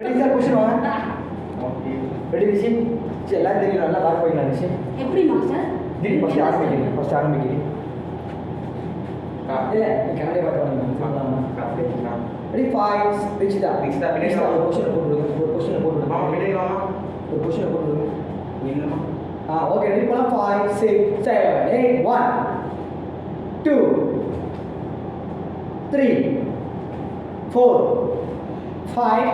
Ready sir question வாங்க. Ready ரிஷி? சரி எல்லாம் தெரியும், நல்லா பேக் போய்க்கலாம் ரிஷி. எப்படி மாஸ்டர்? திடீர் ஃபஸ்ட்டு ஆரம்பிக்கிறேன். இல்லை நீ கண்ணாடி பார்த்து வாங்க. ரெடி ஃபைவ் ரிச்சிதா ஒரு கொஸ்டினை போட்டுவிடுங்க. ஒரு கொஸ்டினை போட்டுவிடுங்க. ஓகே ரெடி பண்ணலாம். 5 6 7 8 1 2 3 4 5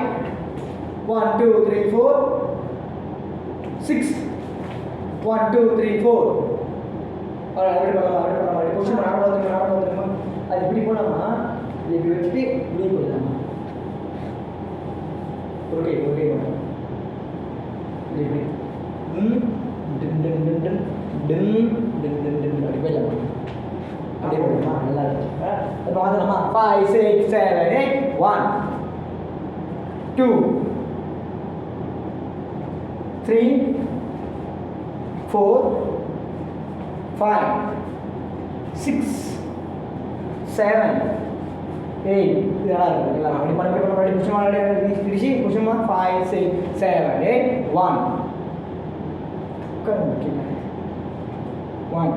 1 2 3 4 6 1 2 3 4 அப்படி பண்ணலாம். கொஸ்டின் நார்மலாக அது இப்படி போனோம்னா இது இப்படி வச்சுட்டு இப்படி போயிடலாமா? ஓகே இப்படி அப்படி போயிடலாமா? அப்படியே போயிடலாமா? நல்லா இருக்கு. இப்போ மாற்றலாமா? 5 6 7 8 1 2 3 4 5 6 7 8 இதெல்லாம் இருக்கு. எல்லாம் அப்படி பண்ண பிடிச்சி குஷமா 5 6 7 8 1 1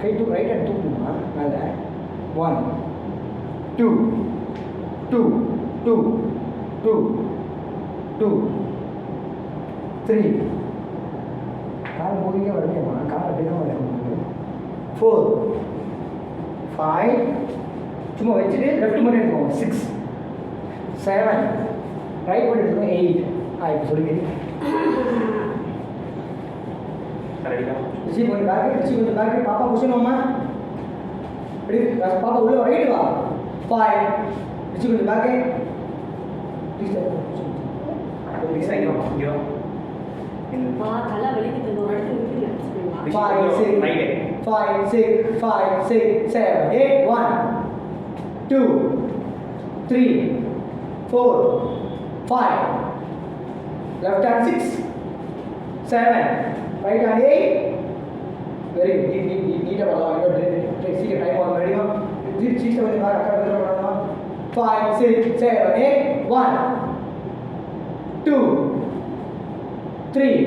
கை டூ ரைட் அண்ட் தூக்குமா மேலே 1 2 2 2 2 2 3 கால் மூடிக்க வரலையம்மா, கால் அப்படியே தான் வரைக்கும். 4 5 சும்மா வச்சுட்டு லெஃப்ட் மட்டும் எடுத்துக்கோங்க. 6 7 ரைட் மட்டும் எடுத்துக்கோங்க. 8 இப்போ சொல்லிக்கிறேன். ரிஷி கொஞ்சம் பேக்கு. பாப்பா கொஸ்டின் வாமா. ரெடி பாப்பா உள்ள ரைட் வா. 5 ரிஷி கொஞ்சம் பேக்கு. தலை வலிக்குது, ஒரு இடத்துல விட்டு 5 6 7 8 1 2 3 4 5 left hand 6 7 right hand 8 very good. நீட்டா பண்ணலாம். சீக்கிரம் டைம் ஆகும். ரெடிமா? சீக்கிரம் வந்து பண்ணலாம். 5 6 7 8 1 2 3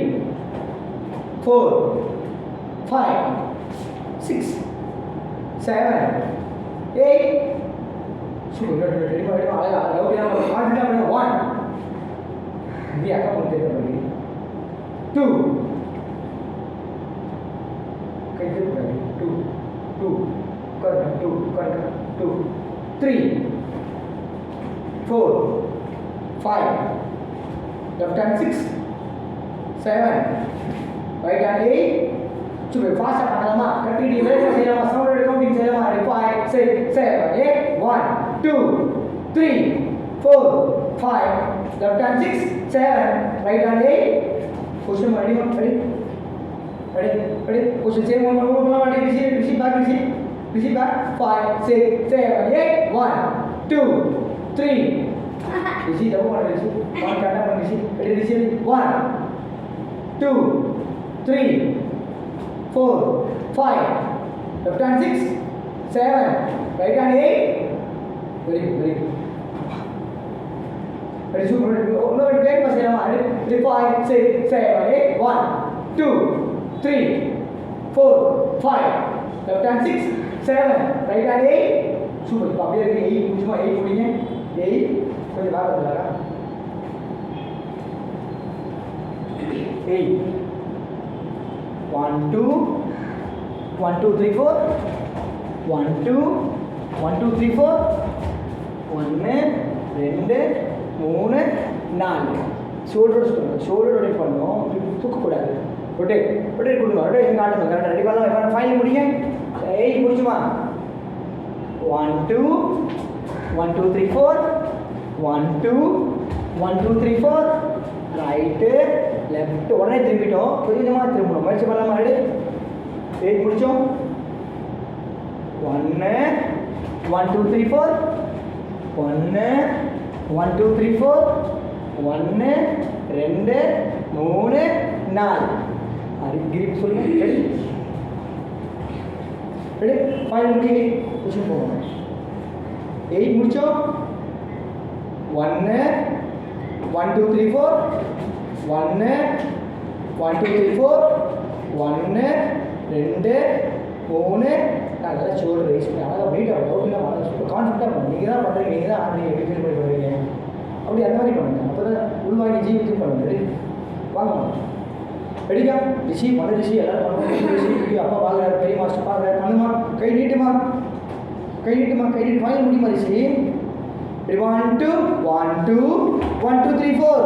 4 5 6 7 8 சூப்பர். ரெடி பண்ணி அழகா கான்ஃபிடன்ட்டா பண்ணு. 1 இது அக்கா பண்ணி தெரியும். 2 கை திருப்பு. 2 2 3 4 5 left hand 6 7 right hand 8 super. ஃபாஸ்ட்டாக பண்ணலாமா? கட்டிட்டு வேகமாக செய்யலாமா? சவுண்ட் கவுண்டிங் செய்யலாமா? 5 6 7 8 1 2 3 4 5 left hand 6 7 right hand 8 question ready question same பண்ணலாம். ரிஷி பேக் 5 6 7 8 1 2 3 ரிஷி டபுள் பண்ண ரிஷி 1 கரெக்டாக பண்ண ரிஷி. ரிஷி 1 2 3 4 5 left hand 6 7 right hand 8 very good. Very super. No break mas ya. 5 6 7 8 1 2 3 4 5 left hand 6 7 right hand 8 super. Papi lagi 8 cuma 8 punya 8 கொஞ்சம் வேற வந்துடா. 8 1 2 1 2 3 4 1 2 1 2 3 4 1 2 3 4 shoulder rotate பண்ணணும். தூக்கக்கூடாது. Rotate கொடுங்க. Rotation காட்டணும். கரெக்டாக ரெடி பண்ணலாம். ஃபைனல் முடிங்க. 8 முடிச்சுமா? 1 2 1 2 3 4 1 2 1 2 3 4 ரைட்டு லெஃப்ட். உடனே திரும்பிட்டோம். கொஞ்சமாக திரும்பணும். முயற்சி பண்ணலாமா? ரெடி 8 முடிச்சோம். 1 1 2 3 4 1 1 2 3 4 1 2 3 4 அது கிரிப் சொல்லுங்க. ரெடி ஃபைனல் முடி. கொஸ்டின் போகணும். 8 முடிச்சோம். 1 1 2 3 4 1 1 2 3 4 1 2 3 நல்லா ஷோல்டர் ரைஸ் பண்ணி அழகாக வெயிட் ஆகும் டவுட் இல்லாமல் சூப்பர் கான்ஃபிடென்ட்டாக பண்ணுங்க நீங்கள் தான் பண்ணுறீங்க நீங்கள் தான் ஆடுறீங்க எப்படி ஃபீல் பண்ணி பண்ணுறீங்க அப்படி அந்த மாதிரி பண்ணுங்க அப்போ தான் உள்வாங்கி ஜீவித்து பண்ணுங்க ரெடி வாங்க ரெடிக்கா ரிஷி பண்ண ரிஷி எல்லாரும் பண்ணுவோம் ரிஷி இப்படி அப்பா பார்க்குறாரு பெரிய மாஸ்டர் பார்க்குறாரு பண்ணுமா கை நீட்டுமா கை நீட்டு ஃபைனல் முடியுமா ரிஷி இப்படி 1 2 3 4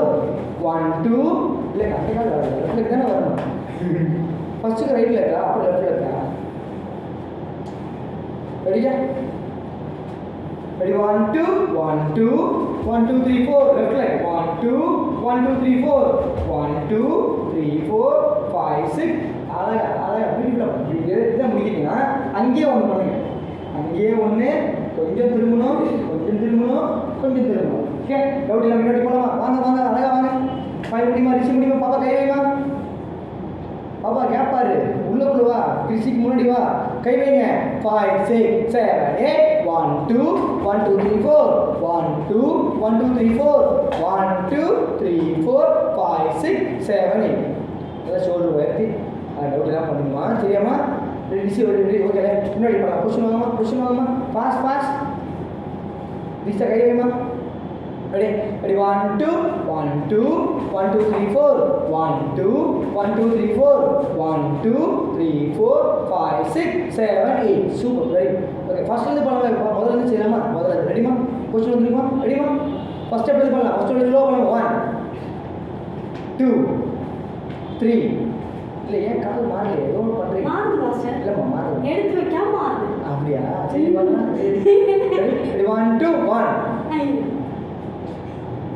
1 2 இல்லை கரெக்டாக லெஃப்ட்டுக்கு தானே வரணும் ஃபஸ்ட்டுக்கு ரைட்டில் இருக்கா அப்போ லெஃப்ட்டில் இருக்கா ரெடியா ரெடி 1 2 3 4 லெஃப்ட் லைட் 1 2 3 4 1 2 3 4 5 6 அழகா பியூட்டிஃபுல்லாக இதை முடிக்கிறீங்கன்னா அங்கேயே ஒன்று பண்ணுங்க அங்கேயே ஒன்று கொஞ்சம் திரும்பணும் ஓகே டவுட் இல்லாமல் முன்னாடி போகலாமா வாங்க அழகா வாங்க ஃபைல் முடியுமா ரிஷி முடியுமா பாப்பா கை வைமா பாப்பா கேப் பாரு உள்ளுக்குள்ள வா ரிஷிக்கு முன்னாடி வா கை வைங்க 5 6 7 8 1 2 1 2 3 4 1 2 1 2 3 4 1 2 3 4 5 6 7 8 அதான் ஷோல்டர் உயர்த்தி டவுட் எல்லாம் பண்ணுமா சரியாமா ரிஷி ஓகே முன்னாடி பண்ணலாம் கொஸ்டின் வாங்கம்மா பாஸ் ரிஷா கை வைமா ready 1 2 3 4 1 2 3 4 1 2 3 4 5 6 7 8 super ready okay first இருந்து பண்ணலாம் முதல்ல இருந்து செய்யலாமா முதல்ல ரெடிமா கொஸ்டின் வந்துருமா ரெடிமா ஃபர்ஸ்ட் ஸ்டெப் இருந்து பண்ணலாம் ஃபர்ஸ்ட் ஸ்டெப் ஸ்லோ பண்ணலாம் 1 2 3 இல்லை ஏன் கால் மாறல ஏதோ பண்ணுறீங்க மாறுது மாஸ்டர் இல்லைம்மா மாறுது எடுத்து வைக்காம மாறுது அப்படியா சரி பண்ணலாம் ரெடி 1 2 1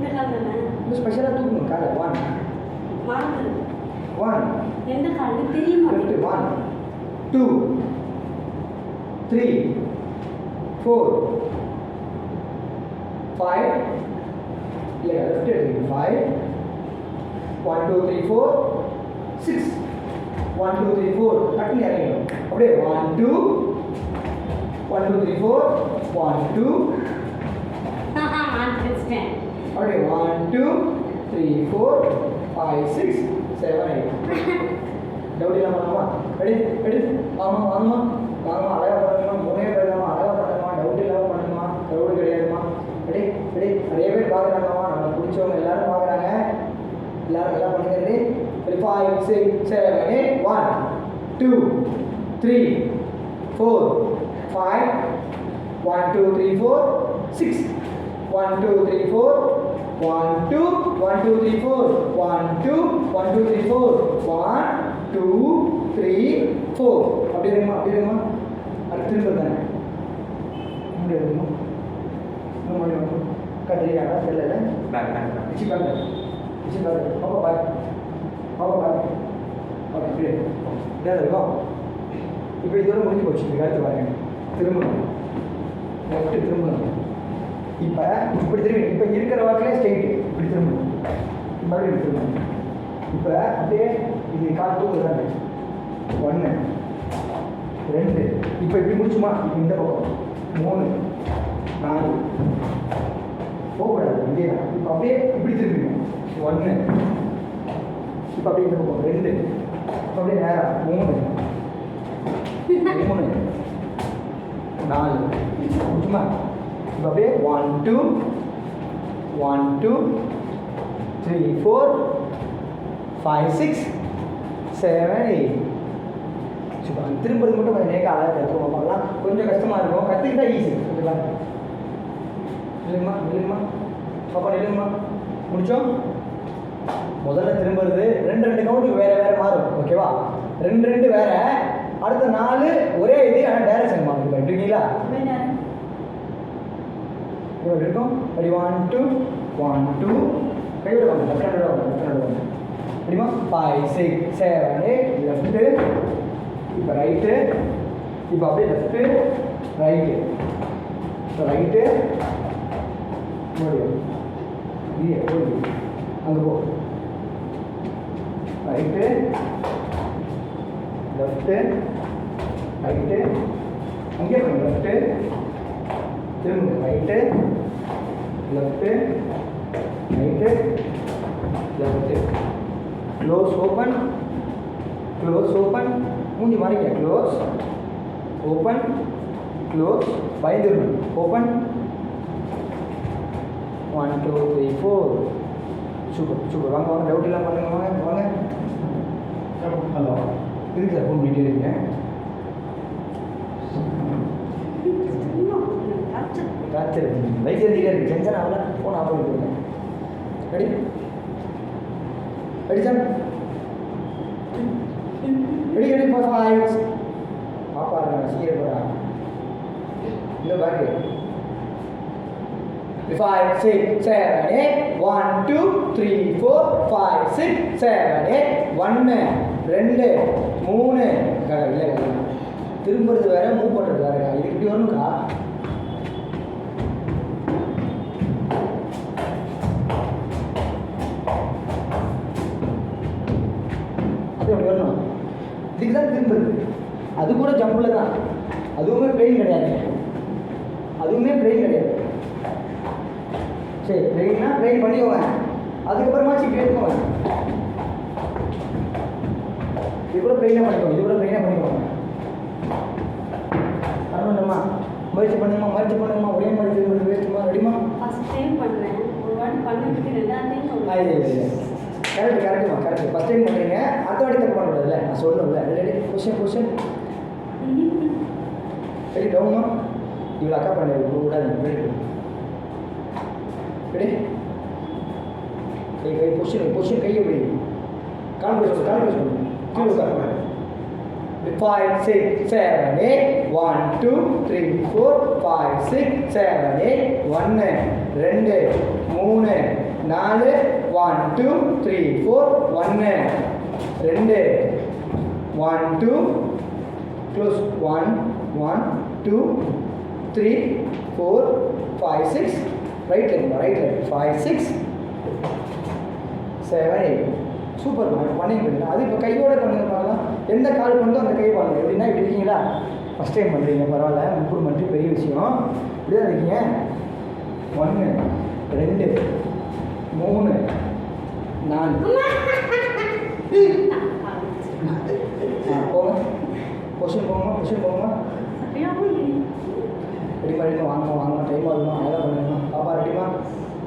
இன்னும் ஸ்பெஷலாக தூக்கணும் காலை 1 மாறுது 1 எந்த காலம் தெரியுமா 1 2 3 4 5 இல்லை லெஃப்ட் எடுத்து 5 1 2 3 4 6 1 2 3 4 டக்குனு இறங்கிடும் அப்படியே 1 2 1 2 3 4 1 2 அப்படியே 1 2 3 4 5 6 7 8 டவுட் இல்லாம பண்ணலாமா ரெடி வாங்கம்மா அழகா பண்ணுமா மூணே பேருமா அழகா பண்ணுமா டவுட் இல்லாம பண்ணுமா டவுட் கிடையாதுமா ரெடி நிறைய பேர் பார்க்குறாங்கம்மா நம்ம பிடிச்சவங்க எல்லாரும் பார்க்குறாங்க எல்லாரும் நல்லா பண்ணுங்க ரெடி 5 6 7 8 1 2 3 4 5 1 2 3 4 6 1 2 3 4 1 2 1 2 3 4 1 2 1 2 3 4 1 2 3 4 அப்படியே இருமா அடுத்து திரும்ப தானே இப்படி இருக்குமா கத்திரிக்காடா தெரியல பிச்சு பேக் பாப்பா பாய் ஓகே இப்படி இப்படியா இருக்கும் இப்போ இதோட முடிஞ்சு போச்சு இந்த கருத்து பாருங்க திரும்பணும் லெஃப்ட்டு திரும்பணும் இப்போ இப்படி திரும்பி இப்போ இருக்கிற வாக்கிலே ஸ்ட்ரெயிட்டு இப்படி திரும்பணும் மறுபடியும் இப்படி திரும்பணும் இப்போ அப்படியே இது கால் தூக்குறாங்க 1 2 இப்போ இப்படி முடிச்சுமா இப்போ இந்த பக்கம் 3 4 போகக்கூடாது இதே தான் இப்போ அப்படியே இப்படி திரும்பிடும் 1 இப்போ அப்படியே இந்த பக்கம் 2 இப்போ அப்படியே நேரம் 3 4 முடிச்சுமா இப்போ அப்படியே 1 2 1 2 3 4 5 6 7 8 சும்மா திரும்புறது மட்டும் கொஞ்சம் நேரம் அழகாக கற்றுக்கணும் பண்ணலாம் கொஞ்சம் கஷ்டமாக இருக்கும் கற்றுக்கிட்டா ஈஸி ஓகேவா இல்லைங்கம்மா பாப்பா இல்லைங்கம்மா முடிச்சோம் முதல்ல திரும்புறது 2 கவுண்ட்டுக்கு வேறு மாறும் ஓகேவா 2 வேறு அடுத்த 4 ஒரே இது ஆனால் டைரக்ஷன் மாறும் பண்ணிட்டுருக்கீங்களா எப்படி இருக்கும் அப்படி 1 2 கையோட வாங்க லெஃப்ட் வாங்க அப்படிமா 5 6 7 8 லெஃப்ட்டு இப்போ ரைட்டு இப்போ அப்படியே லெஃப்ட்டு ரைட்டு இப்போ ரைட்டு முடியும் இல்லையே போய் அங்கே போ ரைட்டு லெஃப்ட்டு ரைட்டு அங்கே போய் லெஃப்ட்டு திரும்ப right left right close open close open மூஞ்சி மாறிக்க க்ளோஸ் ஓப்பன் க்ளோஸ் பயந்துடணும் ஓப்பன் 1 2 3 4 சூப்பர் சூப்பர் வாங்க வாங்க டவுட் இல்லாமல் பண்ணுங்க வாங்க வாங்க ஹலோ இதுக்கு சார் ஃபோன் பண்ணிட்டே இருக்கீங்க டார்ச்சர் லைட் எரிஞ்சிட்டே இருக்கு டென்ஷன் ஆகல ஃபோன் ஆஃப் பண்ணி போயிருங்க ready ready sir ready ready for five பாப்பா இருக்காங்க சீக்கிரம் போகிறா இந்த பேக்கு 5 6 7 8 1 2 3 4 5 6 7 8 1 2 3 இல்லை திரும்புறது வேற மூவ் பண்ணுறது வேறக்கா இதுக்கு இப்படி வரணும்க்கா அது அப்படி வரணும் இதுக்கு தான் திரும்புறது அது கூட ஜம்பில் தான் அதுவுமே பிரெயின் கிடையாது அதுவுமே பிரெயின் கிடையாது சரி பிரெயின்னா பிரெயின் பண்ணிக்கோங்க அதுக்கப்புறமா சீக்கிரம் எடுத்துக்கோங்க இது கூட பிரெயினாக பண்ணிக்கோங்க இது கூட பிரெயினாக பண்ணிக்கோங்க வரணும்மா முயற்சி பண்ணுங்கம்மா ஒரே மாதிரி திரும்ப வேஸ்ட்டுமா ரெடிமா ஃபர்ஸ்ட் டைம் பண்ணுறேன் ஒரு வாட்டி பண்ணிட்டு ரெண்டாவது டைம் சொல்றேன் கரெக்டுமா கரெக்ட் ஃபஸ்ட் டைம் பண்ணுறீங்க அடுத்த வாட்டி தப்பு பண்ணக்கூடாதுல்ல நான் சொல்லணும்ல ரெடி கொஷின் ரெடி டவுன்மா இவ்வளோ அக்கா பண்ண கூடாது ரெடி ரெடி கை பொசிஷன் கையை எப்படி கால் பேச கீழே 5 6 7 8 1 2 3 4 5 6 7 8 1 2 3 4 1 2 3 4 1 2 1 2 close 1 1 2 3 4 5 6 right leg 5 6 7 8 சூப்பர் பண்ணிங்க அது இப்போ கையோட பண்ணுங்க பாருங்க எந்த கால் பண்ணோ அந்த கை பண்ணுங்க எப்படின்னா இப்படி இருக்கீங்களா ஃபஸ்ட் டைம் பண்ணுறீங்க பரவாயில்ல இம்ப்ரூவ்மெண்ட்டு பெரிய விஷயம் இப்படி தான் இருக்கீங்க 1 2 3 4 போங்க பொசிஷன் போங்கம்மா ரெடிமா வாங்கம்மா டைம் ஆகுமா அதெல்லாம் பண்ணுங்கம்மா பாப்பா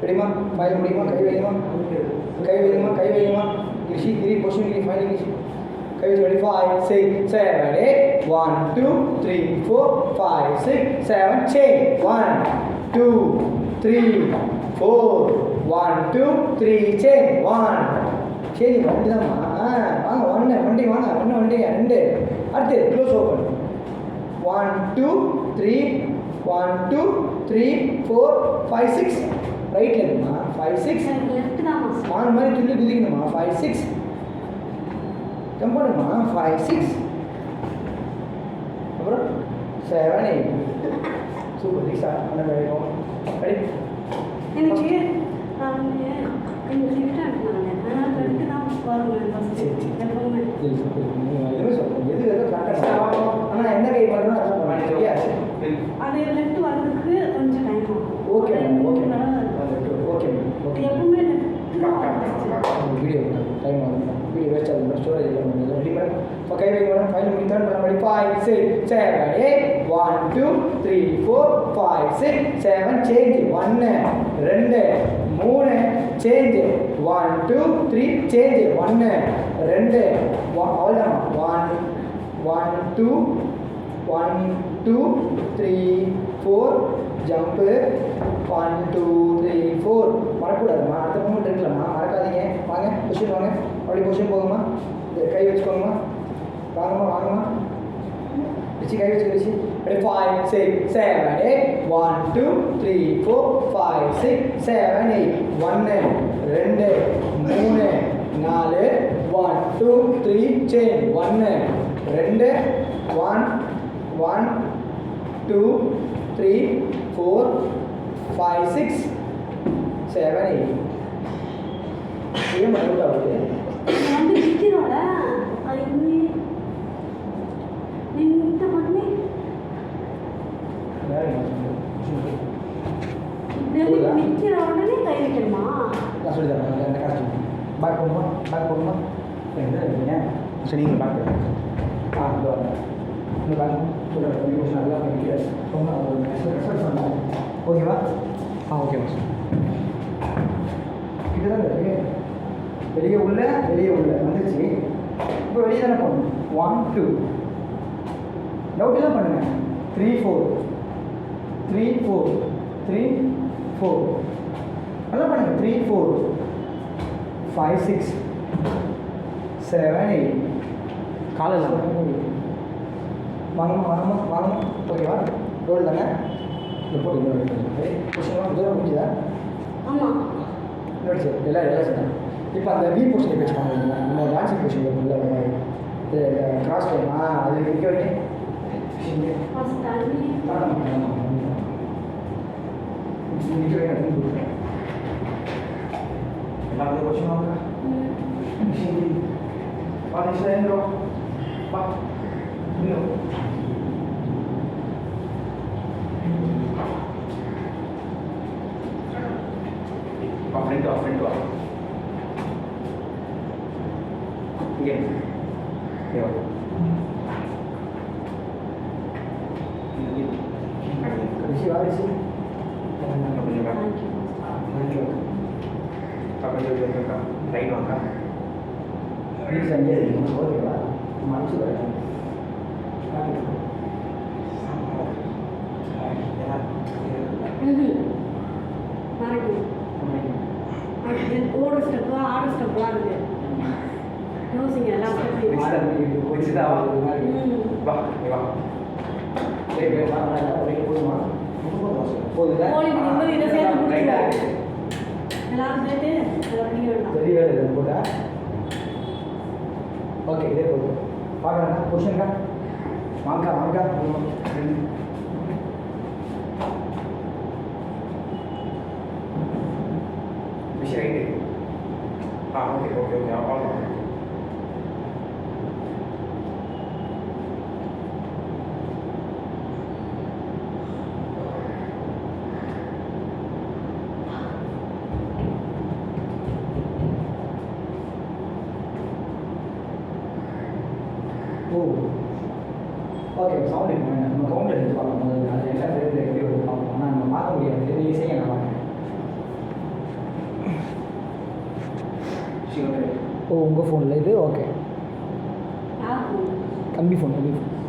ரெடிமா ஃபைல் முடியுமா கை வைங்கம்மா கிருஷி கிரி பொசிஷன் கிரி ஃபைனல் கிருஷி கை வச்சு 5 6 7 8 1 2 3 4 5 6 7 change 1 2 3 4 1 2 3 change 1 சரி வண்டி தான்மா வாங்க வண்டி வாங்க வண்டி 2 அடுத்து க்ளோஸ் ஓப்பன் 1 2 3 1 2 3 4 5 6 ரைட்ல இருக்குமா 5 6 லெஃப்ட் தான் மான் மாதிரி துள்ளி குதிக்கணுமா 5 6 ஜம்ப் பண்ணுமா 5 6 அப்புறம் 7 8 சூப்பர் தீக்ஷா அண்ணன் வேணும் ரெடி எனக்கு லிஃப்ட் அனுப்புனாங்க அதனால் லெஃப்ட் தான் வருவேன் ஃபஸ்ட்டு எப்பவுமே எதுவுமே சொல்லுங்கள் எது கரெக்டாக ஆனால் என்ன கை பண்ணுறோம் அதான் பண்ண சரியா அது லெஃப்ட் வர்றதுக்கு கொஞ்சம் டைம் ஆகும் ஓகே எப்பவுமே வீடியோ டைம் ஆகும் வீடியோ வேஸ்ட் ஆகும் ஸ்டோரேஜ் எல்லாம் ரெடி மேடம் இப்போ கை வைக்க மேடம் ஃபைல் முடித்தான் பண்ண மாதிரி 5 6 7 8 1 2 3 4 5 6 7 சேஞ்ச் 1 2 3 சேஞ்ச் 1 2 3 சேஞ்ச் 1 2 அவ்வளோதான் 1 2 1 2 3 4 ஜம்ப்பு 1 2 3 4 மறக்கூடாதுமா அடுத்த மூமெண்ட் இருக்கலாமா மறக்காதீங்க வாங்க பொசிஷன் வாங்க அப்படி பொசிஷன் போங்கம்மா கை வச்சுக்கோங்கம்மா வாங்கம்மா வச்சு கை வச்சு அப்படியே 5 6 7 8 1 2 3 4 5 6 7 8 1 2 3 4 1 2 3 சேஞ்ச் 1 2 1 1 2 3 4 5 6 7 8 இது மட்டும் ஆகுது வந்து நிற்கிறோட அது நின்று பண்ணி இப்படி நிற்கிற உடனே கை வைக்கணுமா நான் சொல்லி தரேன் பேக் போகணுமா எங்கே இருக்கீங்க? சரி நீங்கள் பார்க்குறேன். இதோ வரேன். இந்த பேங்க் கொஞ்சம் நல்லா பண்ணிட்டு ரெஸ்பெக்ட் பண்ணேன். ஓகேவா? Okay master. கிட்ட தான் இருக்கு. வெளியே உள்ள வந்துச்சு. இப்போ வெளியே தானே போகணும். 1 2 டவுட் எல்லாம் பண்ணுங்க. 3 4 3 4 3 4 நல்லா பண்ணுங்க. 3 4 5 6 7 8 காலையில் வாங்கம்மா. ஓகேவா? ரோல் தானே இந்த போட்டு கொஸ்டின்லாம் தூரம் முடிஞ்சுதா? ஆமாம். சரி எல்லாம் சொன்னேன். இப்போ அந்த வி போர்ஷன் வச்சுக்கோங்க. நம்ம டான்ஸிங் போர்ஷன் இருக்குல்ல இந்த கிராஸ் டைம் அது நிற்க வைக்க ஃபஸ்ட் தண்ணி நிற்க வைக்க எல்லாம் வந்து கொஸ்டின் வாங்க. ஃப்ரெண்ட் வா இங்கே ரிஷி வா ரிஷி ரைட் வாங்க. ப்ளீஸ் அங்கே ஓகேவா? மனசு வரேன். ஓடுற ஸ்டெப்பு ஆடுற ஸ்டெப்லாம் இருக்குது. யோசிங்க எல்லா ஸ்டெப்பையும். வா நீ வா. போதுதா? கோழிக்கு நிம்மதி இதை சேர்த்து ரைட்டா கொடுத்துருவோம். இருக்கு. எல்லாரும் சேர்த்து அதை பிடிக்க வேண்டாம். பெரிய வேலை இது போட்டா ஓகே இதே போதும். பார்க்குறாங்க கொஷின்க்கா வாங்கக்கா விஷயம் ரைட்டு. ஓகே அவ்வளோ. ஓகே சவுண்ட் இருக்குங்க. நம்ம கவுண்டர் எடுத்து பார்க்கணும். அது என்ன ரேட்டில் எப்படி வருது பார்ப்போம். ஆனால் நம்ம பார்க்க முடியாது. நீங்கள் செய்ய நான் பார்க்கணும். உங்கள் ஃபோனில் இது ஓகே. தம்பி ஃபோன்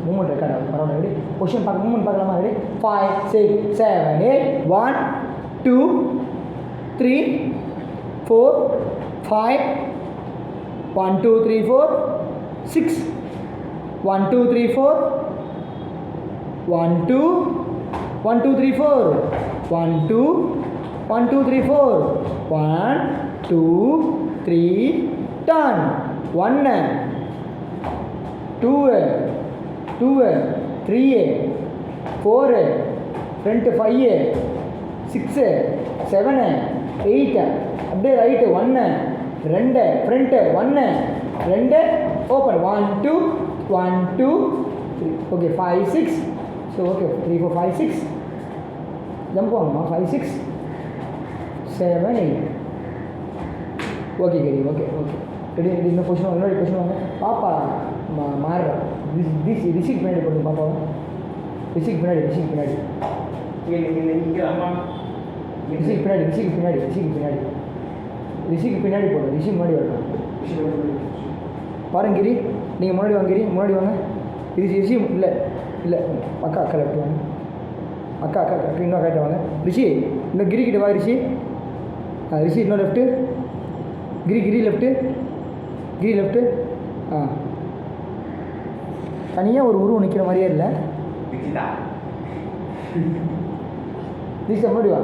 மூமெண்ட் ரெக்கார்ட் ஆகுது. பரவாயில்ல. ரெடி கொஷின் பார்க்க மூமெண்ட் பார்க்கலாமா? ரெடி 5 6 7 8 1 2 3 4 5 1 2 3 4 6 1 2 3 4 1 2 1 2 3 4 1 2 1 2 3 4 1 2 3 turn 1 2 2 3 4 front 5 6 7 8 அப்படியே right 1 2 front 1 2 open 1 2 1 2 3 okay 5 6 so okay 3 4 5 6 jump ஆகுமா 5 6 7 8 ஓகே கேரி ஓகே ரெடி இந்த கொஷின் வாங்க. இன்னொரு கொஷின் வாங்க. பாப்பா மாறுறா. ரிஷிக்கு பின்னாடி போடுங்க பாப்பா. ரிஷிக்கு பின்னாடி ரிஷிக்கு பின்னாடி போடு. ரிஷி முன்னாடி வரணும். பாருங்க கிரி, நீங்கள் முன்னாடி வாங்க. கிரி முன்னாடி வாங்க. ரிஷி இல்லை அக்கா லெஃப்ட் வாங்க. அக்கா இன்னும் கரெக்டாக வாங்க. ரிஷி இன்னும் கிரி கிட்ட வா. ரிஷி இன்னும் லெஃப்ட்டு. கிரி லெஃப்ட்டு தனியாக ஒரு உருவம் நிற்கிற மாதிரியே இல்லை. ரிஷி முன்னாடி வா.